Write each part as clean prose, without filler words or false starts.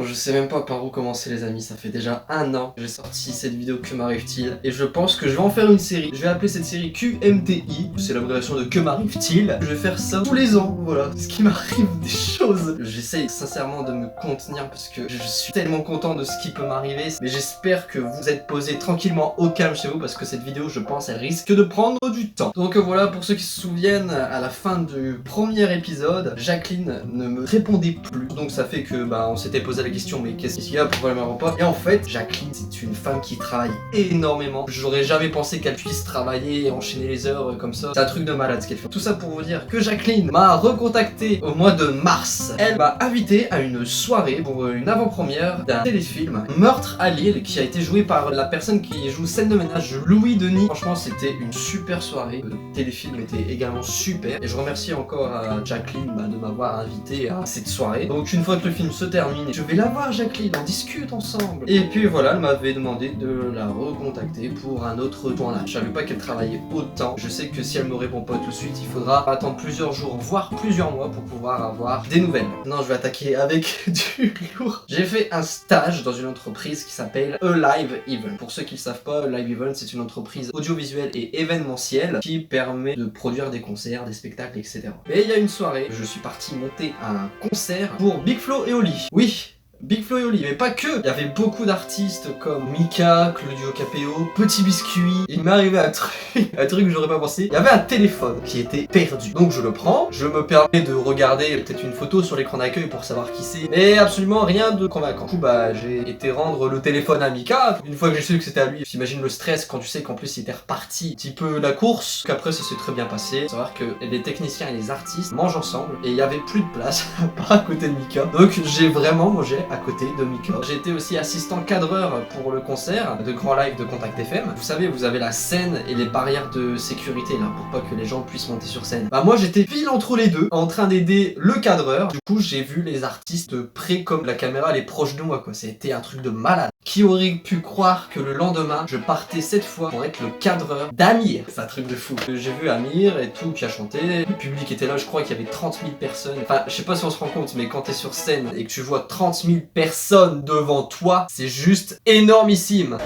Bon, je sais même pas par où commencer les amis, ça fait déjà 1 an que j'ai sorti cette vidéo Que m'arrive-t-il et je pense que je vais en faire une série. Je vais appeler cette série QMTI, c'est l'abréviation de Que m'arrive-t-il. Je vais faire ça tous les ans, voilà, ce qui m'arrive des choses. J'essaye sincèrement de me contenir parce que je suis tellement content de ce qui peut m'arriver, mais j'espère que vous êtes posés tranquillement au calme chez vous parce que cette vidéo, je pense, elle risque de prendre du temps. Donc voilà, pour ceux qui se souviennent, à la fin du premier épisode, Jacqueline ne me répondait plus. Donc ça fait que on s'était posé la question, mais qu'est-ce qu'il y a, pourquoi elle me répond pas? Et en fait, Jacqueline, c'est une femme qui travaille énormément. J'aurais jamais pensé qu'elle puisse travailler et enchaîner les heures comme ça. C'est un truc de malade ce qu'elle fait. Tout ça pour vous dire que Jacqueline m'a recontacté au mois de mars. Elle m'a invité à une soirée pour une avant-première d'un téléfilm, Meurtre à Lille, qui a été joué par la personne qui joue scène de ménage, Louis Denis. Franchement, c'était une super soirée. Le téléfilm était également super. Et je remercie encore à Jacqueline de m'avoir invité à cette soirée. Donc une fois que le film se termine, je vais la voir Jacqueline, on discute ensemble. Et puis voilà, elle m'avait demandé de la recontacter pour un autre tournage. Je savais pas qu'elle travaillait autant. Je sais que si elle me répond pas tout de suite, il faudra attendre plusieurs jours, voire plusieurs mois pour pouvoir avoir des nouvelles. Non, je vais attaquer avec du lourd. J'ai fait un stage dans une entreprise qui s'appelle A Live Event. Pour ceux qui ne savent pas, A Live Event, c'est une entreprise audiovisuelle et événementielle qui permet de produire des concerts, des spectacles, etc. Et il y a une soirée, je suis parti monter un concert pour Big Flo et Oli. Oui, Big Flo et Oli, mais pas que. Il y avait beaucoup d'artistes comme Mika, Claudio Capéo, Petit Biscuit. Il m'est arrivé un truc que j'aurais pas pensé. Il y avait un téléphone qui était perdu. Donc je le prends, je me permets de regarder peut-être une photo sur l'écran d'accueil pour savoir qui c'est. Mais absolument rien de convaincant. Du coup, j'ai été rendre le téléphone à Mika. Une fois que j'ai su que c'était à lui, j'imagine le stress quand tu sais qu'en plus il était reparti un petit peu la course. Qu'après ça s'est très bien passé. Faut savoir que les techniciens et les artistes mangent ensemble et il y avait plus de place pas à côté de Mika. Donc j'ai vraiment mangé à côté de Mika. J'ai été aussi assistant cadreur pour le concert de Grand Live de Contact FM. Vous savez, vous avez la scène et les barrières de sécurité là pour pas que les gens puissent monter sur scène. Moi j'étais pile entre les deux en train d'aider le cadreur. Du coup j'ai vu les artistes près comme la caméra elle est proche de moi quoi. C'était un truc de malade. Qui aurait pu croire que le lendemain je partais cette fois pour être le cadreur d'Amir? C'est un truc de fou. J'ai vu Amir et tout qui a chanté. Le public était là, je crois qu'il y avait 30 000 personnes. Enfin je sais pas si on se rend compte mais quand t'es sur scène et que tu vois 30 000 personnes devant toi, c'est juste énormissime.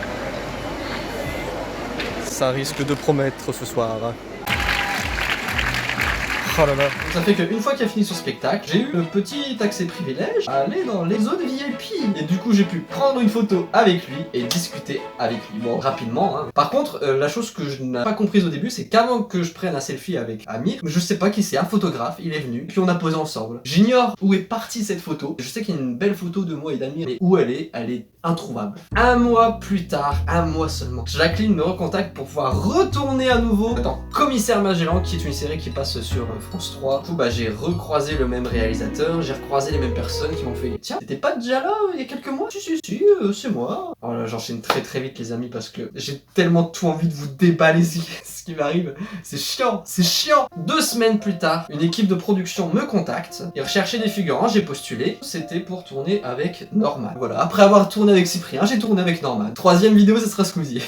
Ça risque de promettre ce soir. Oh là là. Ça fait qu'une fois qu'il a fini son spectacle, j'ai eu le petit accès privilège à aller dans les zones VIP. Et du coup, j'ai pu prendre une photo avec lui et discuter avec lui. Bon, rapidement, hein. Par contre, la chose que je n'ai pas comprise au début, c'est qu'avant que je prenne un selfie avec Amir, je sais pas qui c'est, un photographe, il est venu, puis on a posé ensemble. J'ignore où est partie cette photo. Je sais qu'il y a une belle photo de moi et d'Amir, mais où elle est introuvable. 1 mois plus tard, 1 mois seulement, Jacqueline me recontacte pour pouvoir retourner à nouveau dans Commissaire Magellan, qui est une série qui passe sur France 3. Du coup, j'ai recroisé le même réalisateur, j'ai recroisé les mêmes personnes qui m'ont fait tiens, t'étais pas déjà là il y a quelques mois? Si, c'est moi. Alors là, j'enchaîne très vite les amis parce que j'ai tellement tout envie de vous déballer ce qui m'arrive. C'est chiant, c'est chiant. 2 semaines plus tard, une équipe de production me contacte et recherchait des figurants, j'ai postulé. C'était pour tourner avec Norman. Voilà, après avoir tourné avec Cyprien, j'ai tourné avec Norman. 3e vidéo, ça sera Squeezie.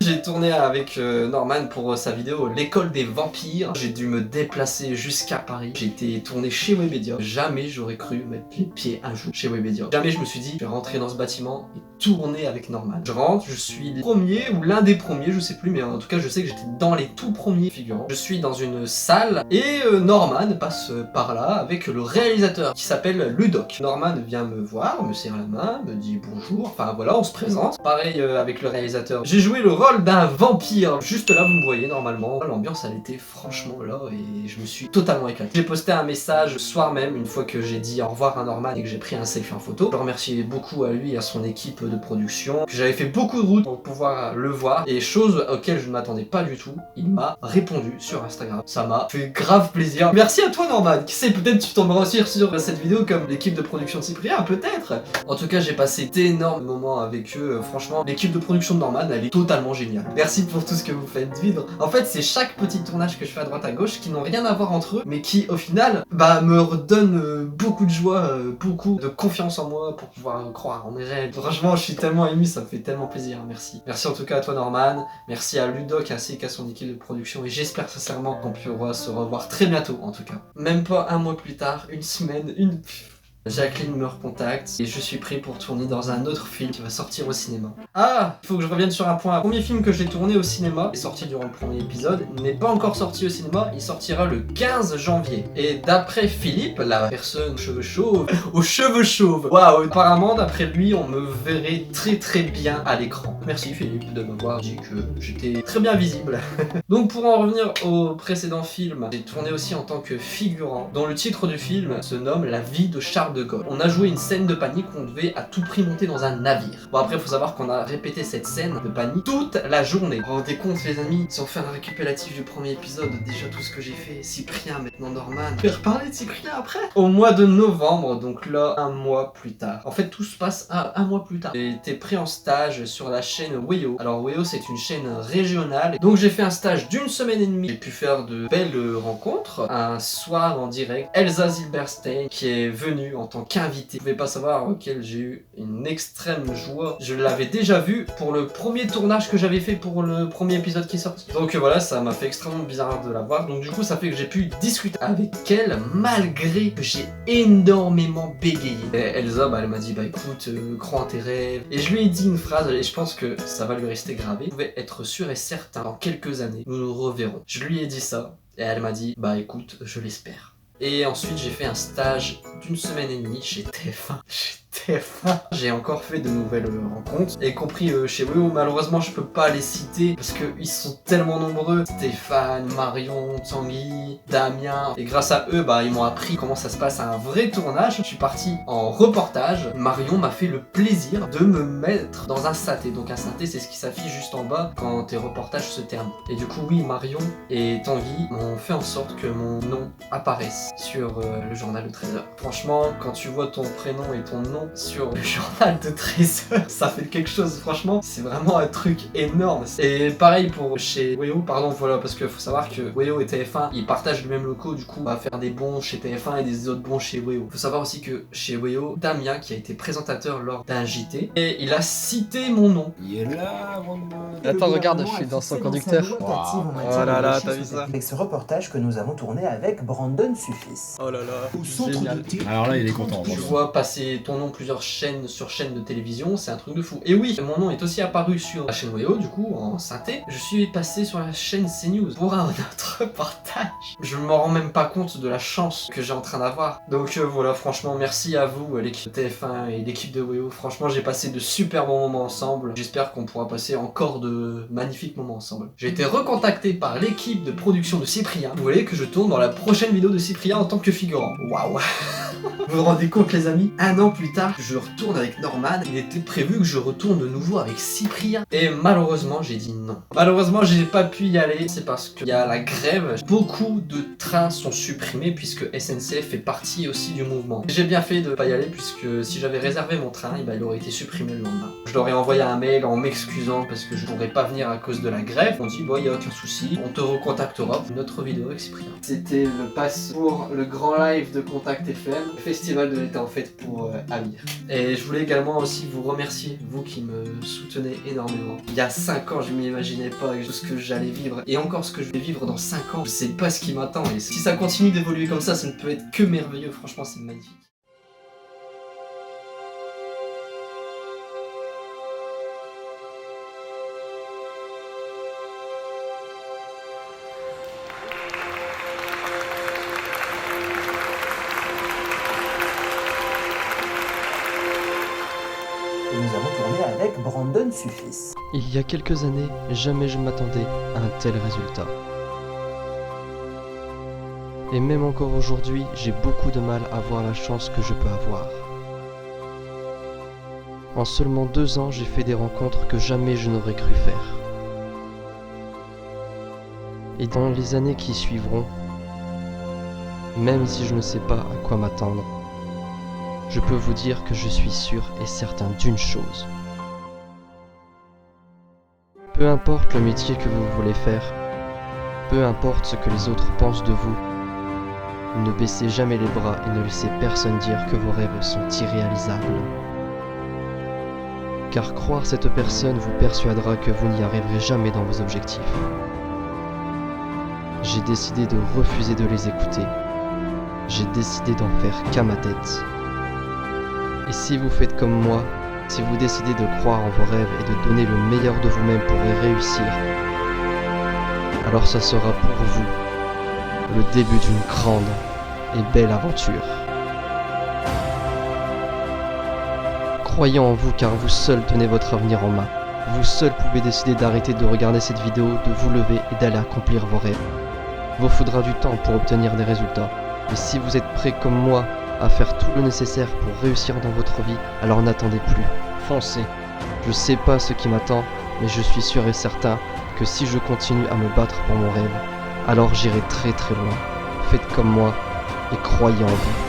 J'ai tourné avec Norman pour sa vidéo L'école des vampires. J'ai dû me déplacer jusqu'à Paris. J'ai été tourné chez Webedia. Jamais j'aurais cru mettre les pieds un jour chez Webedia. Jamais je me suis dit, je vais rentrer dans ce bâtiment et tourner avec Norman. Je rentre, je suis le premier ou l'un des premiers, je sais plus, mais en tout cas, je sais que j'étais dans les tout premiers figurants. Je suis dans une salle et Norman passe par là avec le réalisateur qui s'appelle Ludoc. Norman vient me voir, me serre la main, me dit bonjour. Enfin voilà, on se présente. Pareil avec le réalisateur. J'ai joué le rôle d'un vampire. Juste là, vous me voyez normalement. L'ambiance, elle était franchement là et je me suis totalement éclaté. J'ai posté un message le soir même, une fois que j'ai dit au revoir à Norman et que j'ai pris un selfie en photo. Je remercie beaucoup à lui et à son équipe de production. J'avais fait beaucoup de routes pour pouvoir le voir et chose auxquelles je ne m'attendais pas du tout, il m'a répondu sur Instagram. Ça m'a fait grave plaisir. Merci à toi Norman. Qui sait, peut-être tu tomberas aussi sur cette vidéo comme l'équipe de production de Cyprien, peut-être. En tout cas, j'ai passé d'énormes moments avec eux. Franchement, l'équipe de production de Norman, elle est totalement géniale. Merci pour tout ce que vous faites vivre. En fait, c'est chaque petit tournage que je fais à droite à gauche qui n'ont rien à voir entre eux, mais qui au final me redonnent beaucoup de joie, beaucoup de confiance en moi pour pouvoir croire en mes rêves. Franchement, je suis tellement ému, ça me fait tellement plaisir. Merci. Merci en tout cas à toi Norman. Merci à Ludoc ainsi qu'à son équipe de production et j'espère sincèrement qu'on pourra se revoir très bientôt en tout cas. Même pas 1 mois plus tard, 1 semaine, Jacqueline me recontacte et je suis pris pour tourner dans un autre film qui va sortir au cinéma. Ah, il faut que je revienne sur un point. Le premier film que j'ai tourné au cinéma est sorti durant le premier épisode, n'est pas encore sorti au cinéma, il sortira le 15 janvier. Et d'après Philippe, la personne aux cheveux chauves, waouh, apparemment d'après lui, on me verrait très bien à l'écran. Merci Philippe de m'avoir dit que j'étais très bien visible. Donc pour en revenir au précédent film, j'ai tourné aussi en tant que figurant, dont le titre du film se nomme La vie de Charles de Gaulle. On a joué une scène de panique où on devait à tout prix monter dans un navire. Bon après, il faut savoir qu'on a répété cette scène de panique toute la journée. Vous vous rendez compte les amis, si on fait un récapitulatif du premier épisode, déjà tout ce que j'ai fait, Cyprien, maintenant Norman, je vais reparler de Cyprien après. Au mois de novembre, donc là, un mois plus tard. En fait, tout se passe un mois plus tard. J'ai été pris en stage sur la chaîne Weo. Alors Weo, c'est une chaîne régionale. Donc j'ai fait un stage d'une semaine et demie. J'ai pu faire de belles rencontres. Un soir en direct, Elsa Zilberstein qui est venue en tant qu'invitée. Vous pouvez pas savoir auquel j'ai eu une extrême joie. Je l'avais déjà vue pour le premier tournage que j'avais fait pour le premier épisode qui est sorti. Donc voilà, ça m'a fait extrêmement bizarre de la voir. Donc du coup, ça fait que j'ai pu discuter avec elle malgré que j'ai énormément bégayé. Et Elsa, elle m'a dit, écoute, crois en tes rêves. Et je lui ai dit une phrase et je pense que ça va lui rester gravé. Vous pouvez être sûr et certain, dans quelques années, nous nous reverrons. Je lui ai dit ça et elle m'a dit, écoute, je l'espère. Et ensuite j'ai fait un stage d'une semaine et demie chez TF1. J'ai encore fait de nouvelles rencontres, y compris chez Weo. Malheureusement je peux pas les citer parce qu'ils sont tellement nombreux. Stéphane, Marion, Tanguy, Damien. Et grâce à eux, ils m'ont appris comment ça se passe à un vrai tournage. Je suis parti en reportage. Marion m'a fait le plaisir de me mettre dans un synthé. Donc un synthé, c'est ce qui s'affiche juste en bas quand tes reportages se terminent. Et du coup oui, Marion et Tanguy m'ont fait en sorte que mon nom apparaisse sur le journal de 13h. Franchement, quand tu vois ton prénom et ton nom sur le journal de 13h, ça fait quelque chose, franchement, c'est vraiment un truc énorme. Et pareil pour chez Weo, voilà, parce qu'il faut savoir que Weo et TF1, ils partagent le même locaux, du coup, on va faire des bons chez TF1 et des autres bons chez Weo. Faut savoir aussi que chez Weo, Damien, qui a été présentateur lors d'un JT, et il a cité mon nom. Il est là, Attends, regarde, je suis dans son conducteur. Wow. Oh là là, t'as vu ça? Avec ce reportage que nous avons tourné avec Brandon Suffis. Oh là là, Au centre génial. de tir. Alors là, il est content. Tu vois passer ton nom plusieurs chaînes sur chaînes de télévision, c'est un truc de fou. Et oui, mon nom est aussi apparu sur la chaîne Weo, du coup, en synthé. Je suis passé sur la chaîne CNews pour un autre reportage. Je me rends même pas compte de la chance que j'ai en train d'avoir. Donc voilà, franchement, merci à vous, l'équipe de TF1 et l'équipe de Weo. Franchement, j'ai passé de super bons moments ensemble. J'espère qu'on pourra passer encore de magnifiques moments ensemble. J'ai été recontacté par l'équipe de production de Cyprien. Vous voulez que je tourne dans la prochaine vidéo de Cyprien en tant que figurant. Waouh. Vous vous rendez compte les amis? Un an plus tard, je retourne avec Norman. Il était prévu que je retourne de nouveau avec Cyprien. Et malheureusement, j'ai dit non. Malheureusement, j'ai pas pu y aller. C'est parce qu'il y a la grève. Beaucoup de trains sont supprimés puisque SNCF fait partie aussi du mouvement. J'ai bien fait de pas y aller puisque si j'avais réservé mon train, il aurait été supprimé le lendemain. Je leur ai envoyé un mail en m'excusant parce que je pourrais pas venir à cause de la grève. On dit bon, y a aucun souci, on te recontactera pour une autre vidéo avec Cyprien. C'était le pass pour le grand live de Contact FM, le festival de l'été en fait pour Amir. Et je voulais également aussi vous remercier, vous qui me soutenez énormément. Il y a 5 ans, je m'imaginais pas tout ce que j'allais vivre et encore ce que je vais vivre dans 5 ans. Je sais pas ce qui m'attend et si ça continue d'évoluer comme ça ne peut être que merveilleux. Franchement, c'est magnifique. Et nous avons tourné avec Brandon Suffis. Il y a quelques années, jamais je m'attendais à un tel résultat. Et même encore aujourd'hui, j'ai beaucoup de mal à voir la chance que je peux avoir. En seulement 2 ans, j'ai fait des rencontres que jamais je n'aurais cru faire. Et dans les années qui suivront, même si je ne sais pas à quoi m'attendre, je peux vous dire que je suis sûr et certain d'une chose. Peu importe le métier que vous voulez faire, peu importe ce que les autres pensent de vous, ne baissez jamais les bras et ne laissez personne dire que vos rêves sont irréalisables. Car croire cette personne vous persuadera que vous n'y arriverez jamais dans vos objectifs. J'ai décidé de refuser de les écouter. J'ai décidé d'en faire qu'à ma tête. Et si vous faites comme moi, si vous décidez de croire en vos rêves et de donner le meilleur de vous-même pour y réussir, alors ça sera pour vous le début d'une grande et belle aventure. Croyez en vous car vous seul tenez votre avenir en main. Vous seul pouvez décider d'arrêter de regarder cette vidéo, de vous lever et d'aller accomplir vos rêves. Il vous faudra du temps pour obtenir des résultats. Mais si vous êtes prêt comme moi à faire tout le nécessaire pour réussir dans votre vie, alors n'attendez plus. Foncez. Je sais pas ce qui m'attend, mais je suis sûr et certain que si je continue à me battre pour mon rêve, alors j'irai très très loin. Faites comme moi et croyez en vous.